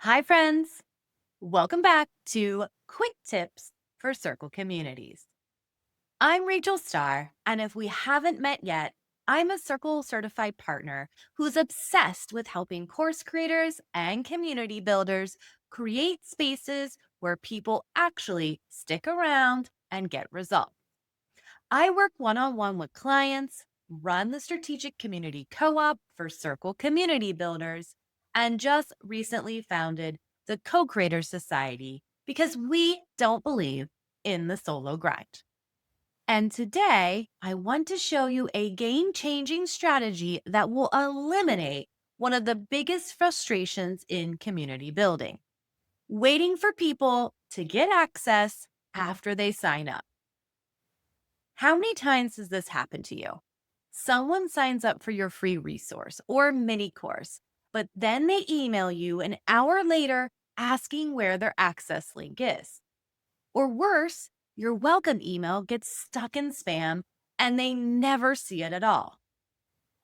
Hi, friends. Welcome back to Quick Tips for Circle Communities. I'm Rachel Starr, and if we haven't met yet, I'm a Circle certified partner who's obsessed with helping course creators and community builders create spaces where people actually stick around and get results. I work one on one with clients, run the strategic community co op for Circle Community Builders, and just recently founded the Co Creator Society because we don't believe in the solo grind. And today, I want to show you a game changing strategy that will eliminate one of the biggest frustrations in community building: waiting for people to get access after they sign up. How many times does this happen to you? Someone signs up for your free resource or mini course, but then they email you an hour later asking where their access link is. Or worse, your welcome email gets stuck in spam and they never see it at all.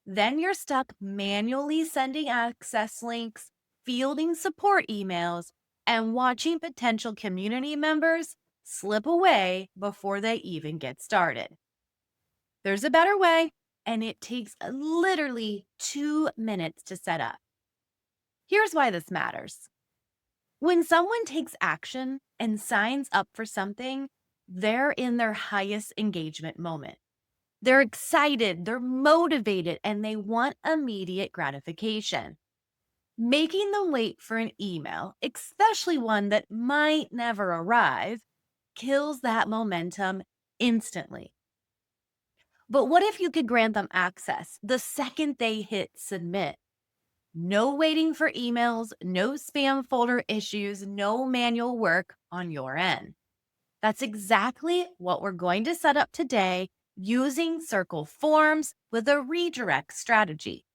Then you're stuck manually sending access links, fielding support emails, and watching potential community members slip away before they even get started. There's a better way, and it takes literally 2 minutes to set up. Here's why this matters. When someone takes action and signs up for something, they're in their highest engagement moment. They're excited, they're motivated, and they want immediate gratification. Making them wait for an email, especially one that might never arrive, kills that momentum instantly. But what if you could grant them access the second they hit submit? No waiting for emails, no spam folder issues, no manual work on your end. That's exactly what we're going to set up today using Circle Forms with a redirect strategy.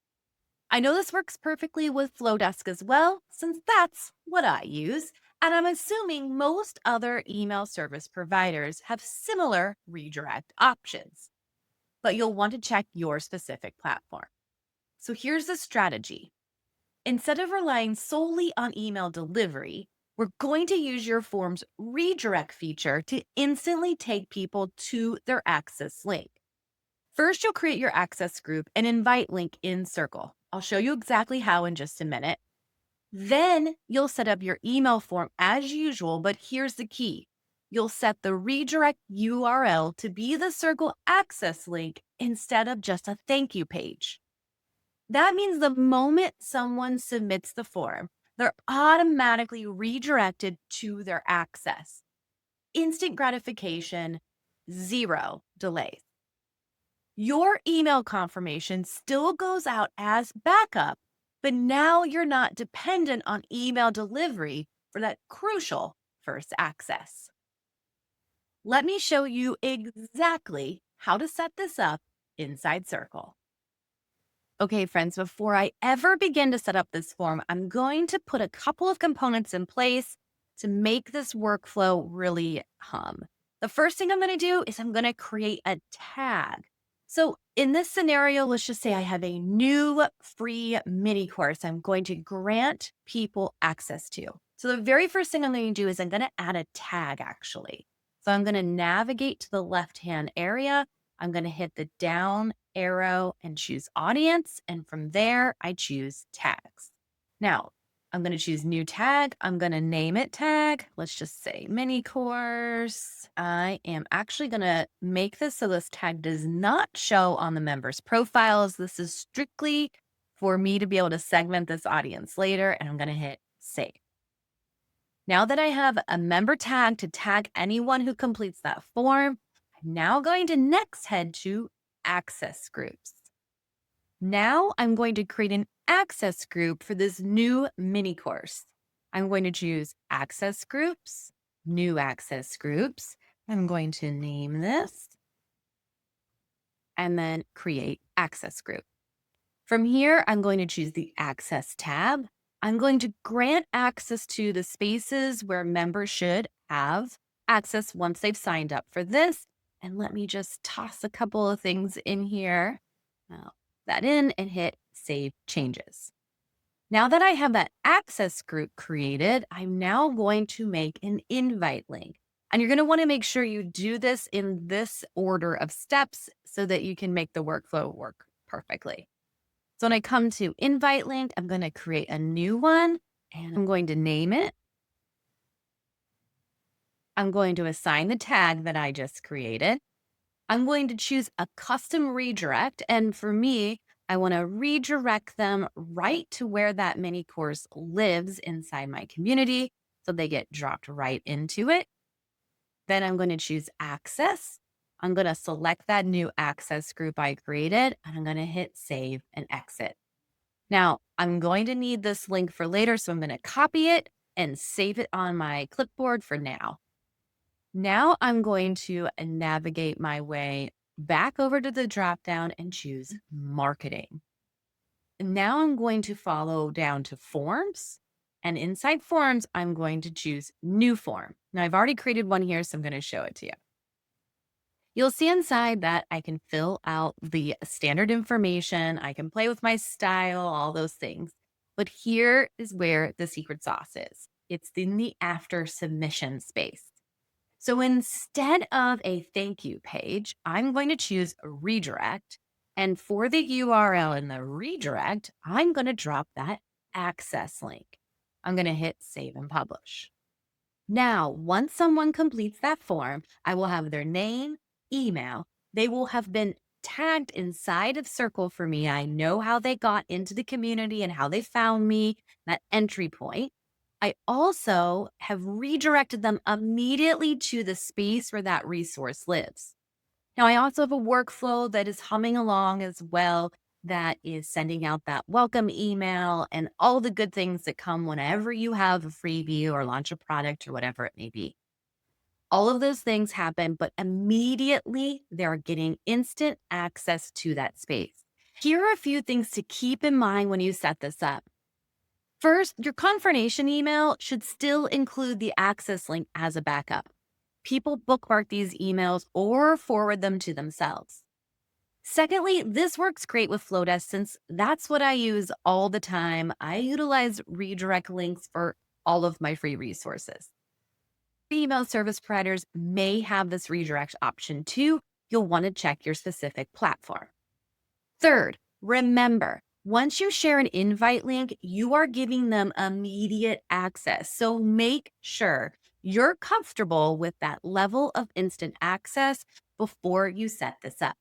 I know this works perfectly with Flowdesk as well, since that's what I use, and I'm assuming most other email service providers have similar redirect options, but you'll want to check your specific platform. So here's the strategy. Instead of relying solely on email delivery, we're going to use your form's redirect feature to instantly take people to their access link. First, you'll create your access group and invite link in Circle. I'll show you exactly how in just a minute. Then you'll set up your email form as usual, but here's the key. You'll set the redirect URL to be the Circle access link instead of just a thank you page. That means the moment someone submits the form, they're automatically redirected to their access. Instant gratification, zero delays. Your email confirmation still goes out as backup, but now you're not dependent on email delivery for that crucial first access. Let me show you exactly how to set this up inside Circle. Okay, friends, before I ever begin to set up this form, I'm going to put a couple of components in place to make this workflow really hum. The first thing I'm going to do is I'm going to create a tag. So in this scenario, let's just say I have a new free mini course I'm going to grant people access to. So the very first thing I'm going to do is I'm going to add a tag actually. So I'm going to navigate to the left-hand area. I'm going to hit the down arrow and choose audience. And from there, I choose tags. Now, I'm going to choose new tag. I'm going to name it tag. Let's just say mini course. I am actually going to make this so this tag does not show on the members' profiles. This is strictly for me to be able to segment this audience later. And I'm going to hit save. Now that I have a member tag to tag anyone who completes that form, I'm now going to next head to access groups. Now I'm going to create an access group for this new mini course. I'm going to choose access groups, new access groups. I'm going to name this and then create access group. From here, I'm going to choose the access tab. I'm going to grant access to the spaces where members should have access once they've signed up for this. And let me just toss a couple of things in here. Now, that in and hit save changes. Now that I have that access group created, I'm now going to make an invite link. And you're going to want to make sure you do this in this order of steps so that you can make the workflow work perfectly. So when I come to invite link, I'm going to create a new one and I'm going to name it. I'm going to assign the tag that I just created. I'm going to choose a custom redirect. And for me, I want to redirect them right to where that mini course lives inside my community. So they get dropped right into it. Then I'm going to choose access. I'm going to select that new access group I created and I'm going to hit save and exit. Now I'm going to need this link for later. So I'm going to copy it and save it on my clipboard for now. Now I'm going to navigate my way back over to the dropdown and choose marketing. And now I'm going to follow down to forms. And inside forms, I'm going to choose new form. Now I've already created one here, so I'm going to show it to you. You'll see inside that I can fill out the standard information. I can play with my style, all those things. But here is where the secret sauce is. It's in the after submission space. So instead of a thank you page, I'm going to choose a redirect. And for the URL in the redirect, I'm going to drop that access link. I'm going to hit save and publish. Now, once someone completes that form, I will have their name, email. They will have been tagged inside of Circle for me. I know how they got into the community and how they found me, that entry point. I also have redirected them immediately to the space where that resource lives. Now, I also have a workflow that is humming along as well, that is sending out that welcome email and all the good things that come whenever you have a freebie or launch a product or whatever it may be. All of those things happen, but immediately they're getting instant access to that space. Here are a few things to keep in mind when you set this up. First, your confirmation email should still include the access link as a backup. People bookmark these emails or forward them to themselves. Secondly, this works great with Flowdesk since that's what I use all the time. I utilize redirect links for all of my free resources. Email service providers may have this redirect option too. You'll want to check your specific platform. Third, remember, once you share an invite link, you are giving them immediate access. So make sure you're comfortable with that level of instant access before you set this up.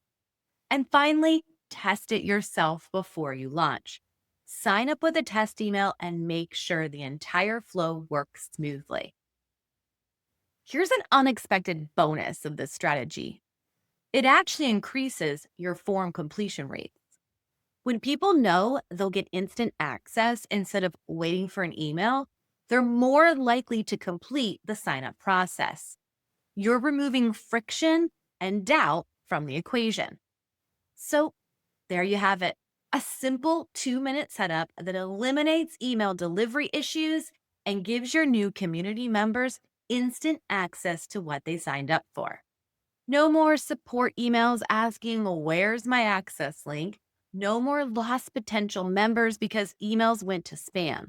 And finally, test it yourself before you launch. Sign up with a test email and make sure the entire flow works smoothly. Here's an unexpected bonus of this strategy. It actually increases your form completion rates. When people know they'll get instant access instead of waiting for an email, they're more likely to complete the sign-up process. You're removing friction and doubt from the equation. So there you have it. A simple 2-minute setup that eliminates email delivery issues and gives your new community members instant access to what they signed up for. No more support emails asking, where's my access link? No more lost potential members because emails went to spam.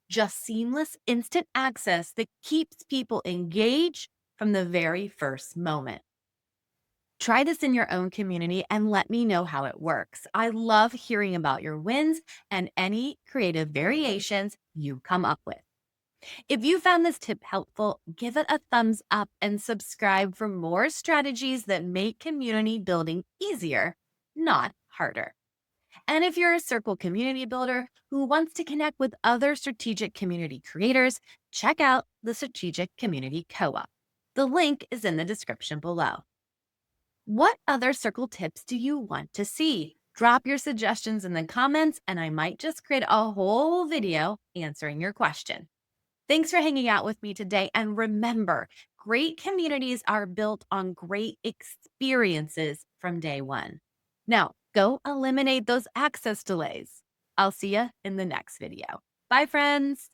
Just seamless instant access that keeps people engaged from the very first moment. Try this in your own community and let me know how it works. I love hearing about your wins and any creative variations you come up with. If you found this tip helpful, give it a thumbs up and subscribe for more strategies that make community building easier, not harder. And if you're a Circle community builder who wants to connect with other strategic community creators, check out the Strategic Community Co-op. The link is in the description below. What other Circle tips do you want to see? Drop your suggestions in the comments and I might just create a whole video answering your question. Thanks for hanging out with me today. And remember, great communities are built on great experiences from day one. Now, go eliminate those access delays. I'll see you in the next video. Bye, friends.